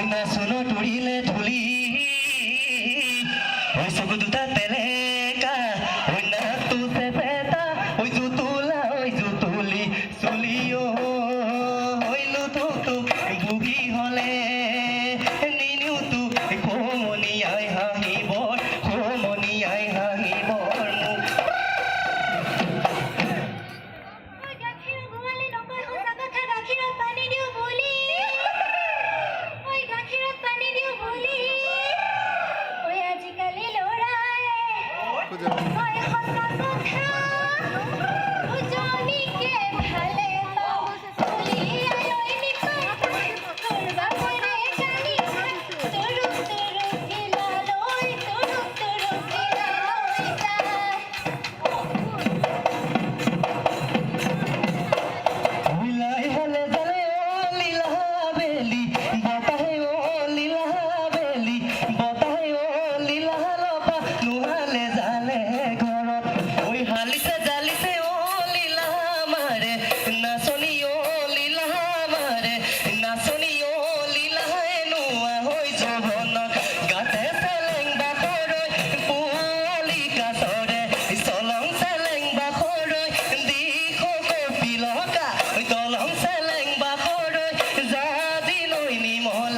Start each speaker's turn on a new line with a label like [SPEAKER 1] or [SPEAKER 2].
[SPEAKER 1] না শোনো টুড়িলে ঠুলি ওই চকু দুটা তেলেকা ওই না তু চেপেটা ওই জুতুলি চুলিও হইলো তো বুগি হলে নিনিও তো খমনিয়াই হাঁহিবৰ মহল